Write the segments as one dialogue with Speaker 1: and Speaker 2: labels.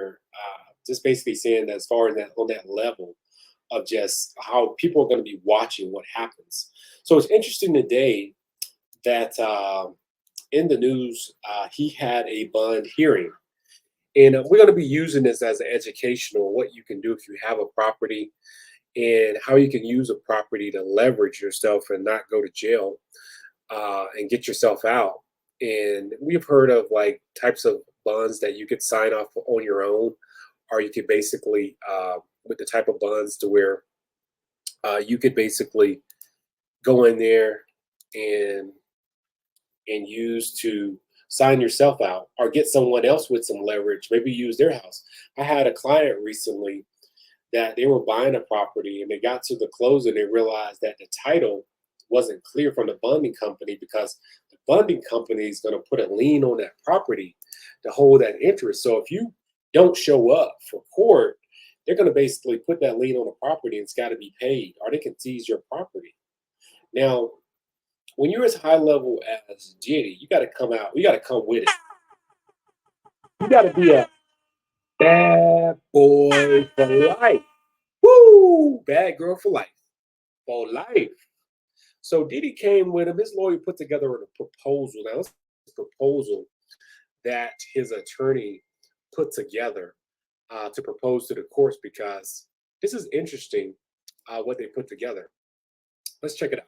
Speaker 1: there, just basically saying that as far as that on that level of just how people are going to be watching what happens. So it's interesting today that in the news, he had a bond hearing. And we're going to be using this as an educational, what you can do if you have a property and how you can use a property to leverage yourself and not go to jail and get yourself out. And we've heard of like types of bonds that you could sign off on your own, or you could basically, with the type of bonds to where you could basically go in there and use to sign yourself out or get someone else with some leverage, maybe use their house. I had a client recently that they were buying a property and they got to the closing and realized that the title wasn't clear from the bonding company because the bonding company is going to put a lien on that property to hold that interest. So if you don't show up for court, they're going to basically put that lien on the property and it's got to be paid, or they can seize your property. Now, when you're as high level as Diddy, you got to come out. You got to come with it. You got to be a bad boy for life. Woo! Bad girl for life. For life. So Diddy came with him. His lawyer put together a proposal. Now, this proposal that his attorney put together to propose to the courts, because this is interesting what they put together. Let's check it out.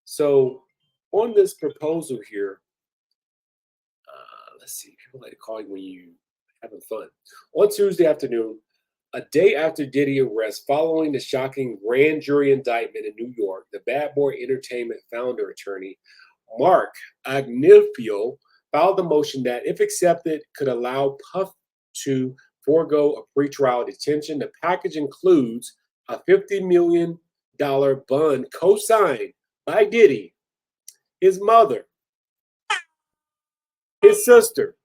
Speaker 1: So on this proposal here, let's see, people like to call you when you having fun. On Tuesday afternoon, a day after Diddy arrest following the shocking grand jury indictment in New York, the Bad Boy Entertainment founder attorney, Mark Agnifilo, filed a motion that, if accepted, could allow Puff to forego a pretrial detention. The package includes a $50 million bond co-signed by Diddy, his mother, his sister,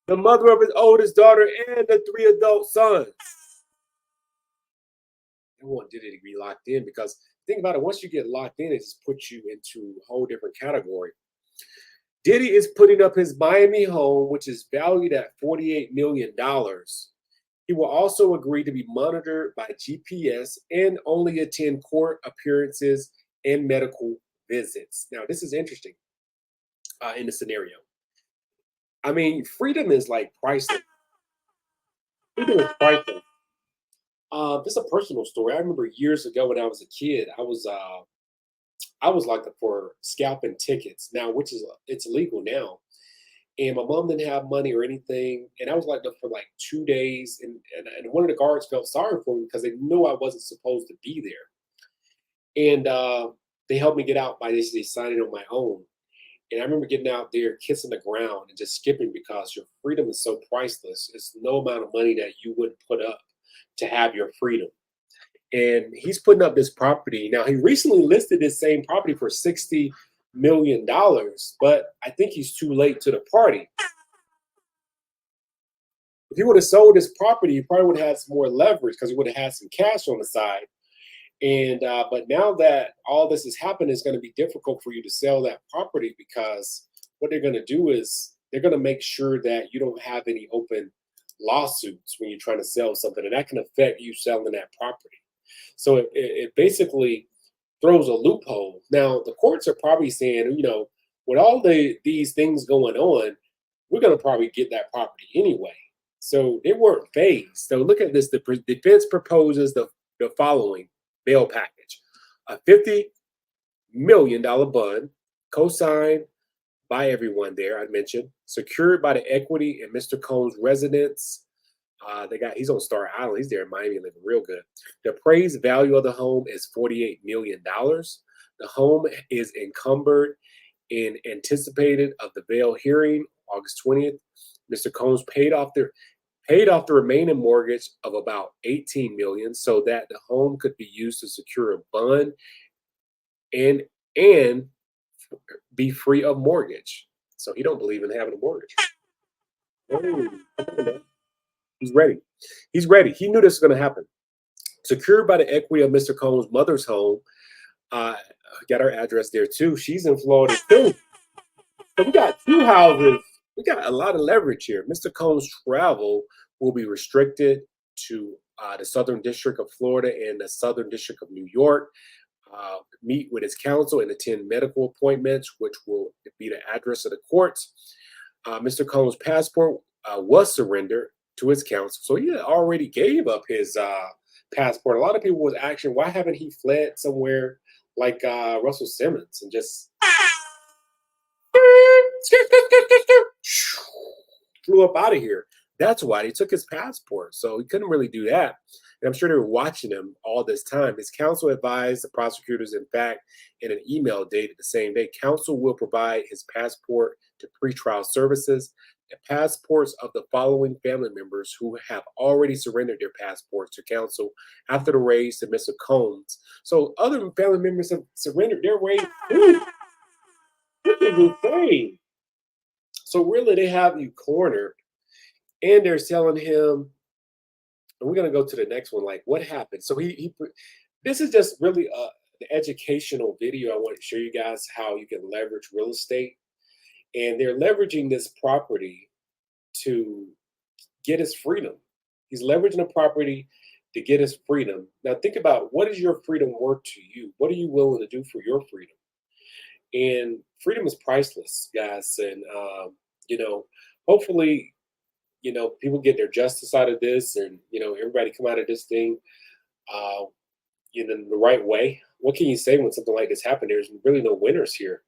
Speaker 1: the mother of his oldest daughter, and the 3 adult sons. They want Diddy to be locked in because think about it, once you get locked in, it just puts you into a whole different category. Diddy is putting up his Miami home, which is valued at $48 million. He will also agree to be monitored by GPS and only attend court appearances and medical visits. Now, this is interesting in the scenario. I mean, freedom is like priceless. Freedom is priceless. This is a personal story. I remember years ago when I was a kid, I was locked up for scalping tickets now, which is it's illegal now. And my mom didn't have money or anything, and I was locked up for like 2 days. And one of the guards felt sorry for me because they knew I wasn't supposed to be there. And they helped me get out by basically signing on my own. And I remember getting out there, kissing the ground and just skipping because your freedom is so priceless. It's no amount of money that you wouldn't put up to have your freedom. And he's putting up this property. Now, he recently listed this same property for $60 million, but I think he's too late to the party. If he would have sold this property, he probably would have had some more leverage because he would have had some cash on the side. And but now that all this has happened, it's going to be difficult for you to sell that property because what they're going to do is they're going to make sure that you don't have any open lawsuits when you're trying to sell something, and that can affect you selling that property. So it basically throws a loophole. Now the courts are probably saying, you know, with all these things going on, we're going to probably get that property anyway. So they weren't phased. So look at this. The defense proposes the following bail package: a $50 million bond, co-signed by everyone there, I mentioned, secured by the equity in Mr. Cohn's residence. He's on Star Island. He's there in Miami living real good. The appraised value of the home is $48 million. The home is encumbered in anticipated of the bail hearing, August 20th. Mr. Cohn's paid off the remaining mortgage of about $18 million so that the home could be used to secure a bond and be free of mortgage. So he don't believe in having a mortgage. Oh, he's ready. He's ready. He knew this was going to happen. Secured by the equity of Mr. Cohn's mother's home. Got her address there too. She's in Florida too. So we got 2 houses we got a lot of leverage here. Mr. Combs' travel will be restricted to the Southern District of Florida and the Southern District of New York. Meet with his counsel and attend medical appointments, which will be the address of the courts. Mr. Combs' passport was surrendered to his counsel, so he had already gave up his passport. A lot of people was asking, why haven't he fled somewhere like Russell Simmons and just flew up out of here? That's why he took his passport, so he couldn't really do that. And I'm sure they were watching him all this time. His counsel advised the prosecutors, in fact, in an email dated the same day, counsel will provide his passport to pretrial services. The passports of the following family members who have already surrendered their passports to counsel after the raise to Mr. Combs. So other family members have surrendered their raise too. This is insane. So really, they have you cornered, and they're telling him, and we're gonna go to the next one. Like, what happened? So this is just really the educational video. I want to show you guys how you can leverage real estate, and they're leveraging this property to get his freedom. He's leveraging the property to get his freedom. Now, think about, what is your freedom worth to you? What are you willing to do for your freedom? And freedom is priceless, guys. And hopefully, people get their justice out of this, and everybody come out of this thing, in the right way. What can you say when something like this happens? There's really no winners here.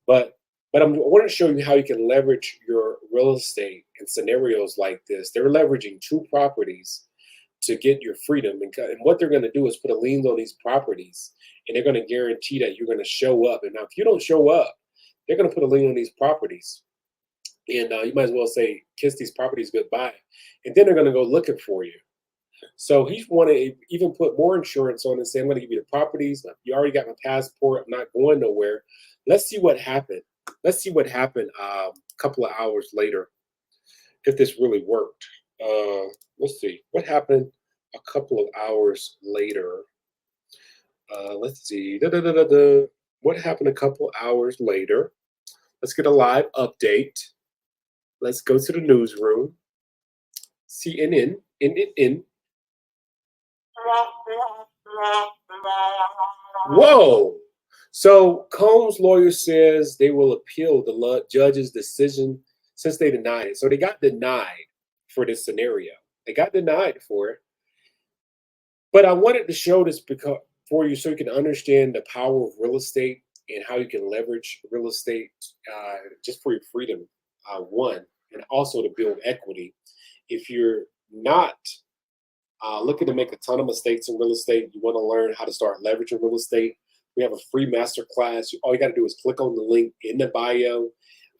Speaker 1: But I want to show you how you can leverage your real estate in scenarios like this. They're leveraging two properties to get your freedom, and what they're going to do is put a lien on these properties, and they're going to guarantee that you're going to show up. And now, if you don't show up, they're going to put a lien on these properties. And you might as well say, kiss these properties goodbye. And then they're going to go looking for you. So he want to even put more insurance on and say, I'm going to give you the properties. You already got my passport. I'm not going nowhere. Let's see what happened. Let's see what happened a couple of hours later, if this really worked. Let's see what happened a couple of hours later. Let's see. What happened a couple hours later? Let's get a live update. Let's go to the newsroom. CNN. Whoa. So Combs' lawyer says they will appeal the judge's decision since they denied it. So they got denied for this scenario. They got denied for it. But I wanted to show this for you so you can understand the power of real estate and how you can leverage real estate just for your freedom, one, and also to build equity. If you're not looking to make a ton of mistakes in real estate, you want to learn how to start leveraging real estate, we have a free masterclass. All you got to do is click on the link in the bio.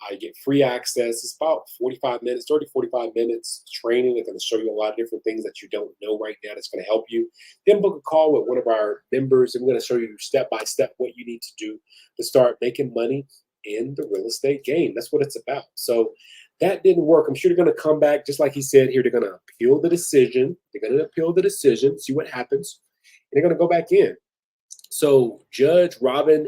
Speaker 1: You get free access. It's about 45 minutes, 45 minutes training. They're going to show you a lot of different things that you don't know right now that's going to help you. Then book a call with one of our members. I'm going to show you step by step what you need to do to start making money in the real estate game. That's what it's about. So that didn't work. I'm sure they're going to come back, just like he said here. They're going to appeal the decision. They're going to appeal the decision, see what happens, and they're going to go back in. So Judge Robin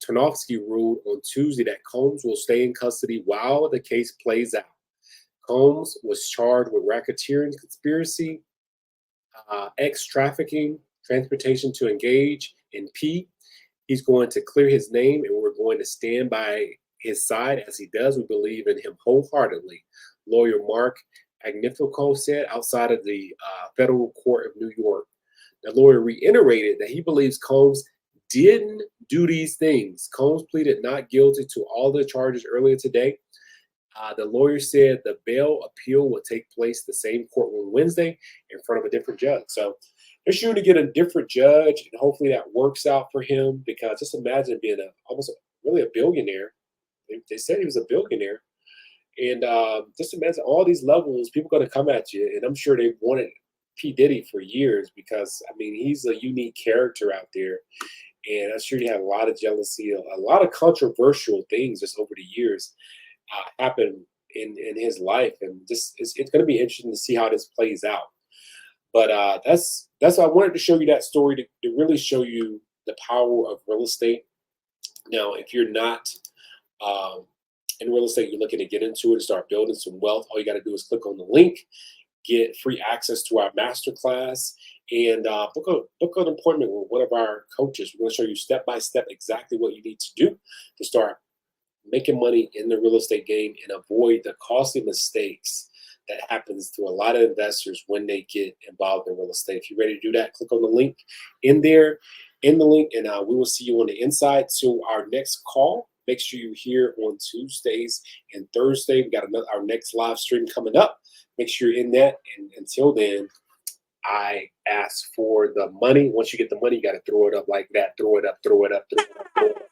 Speaker 1: Tarnowski ruled on Tuesday that Combs will stay in custody while the case plays out. Combs was charged with racketeering conspiracy, trafficking, transportation to engage in P. He's going to clear his name, and we're going to stand by his side as he does. We believe in him wholeheartedly. Lawyer Mark Agnifico said outside of the federal court of New York. The lawyer reiterated that he believes Combs didn't do these things. Combs pleaded not guilty to all the charges earlier today. The lawyer said the bail appeal will take place the same courtroom Wednesday in front of a different judge. So they're shooting to get a different judge, and hopefully that works out for him, because just imagine being almost really a billionaire. They said he was a billionaire. And just imagine all these levels, people going to come at you. And I'm sure they wanted P. Diddy for years because, I mean, he's a unique character out there. And I'm sure he had a lot of jealousy, a lot of controversial things just over the years happen in his life. And just it's going to be interesting to see how this plays out. But that's why I wanted to show you that story, to really show you the power of real estate. Now, if you're not in real estate, you're looking to get into it and start building some wealth, all you got to do is click on the link, get free access to our masterclass, and book an appointment with one of our coaches. We're going to show you step by step exactly what you need to do to start making money in the real estate game and avoid the costly mistakes that happens to a lot of investors when they get involved in real estate. If you're ready to do that, click on the link in there, in the link, and we will see you on the inside. So our next call, make sure you're here on Tuesdays and Thursday. We got our next live stream coming up. Make sure you're in that. And until then, I ask for the money. Once you get the money, you got to throw it up like that. Throw it up, throw it up, throw it up, throw it up.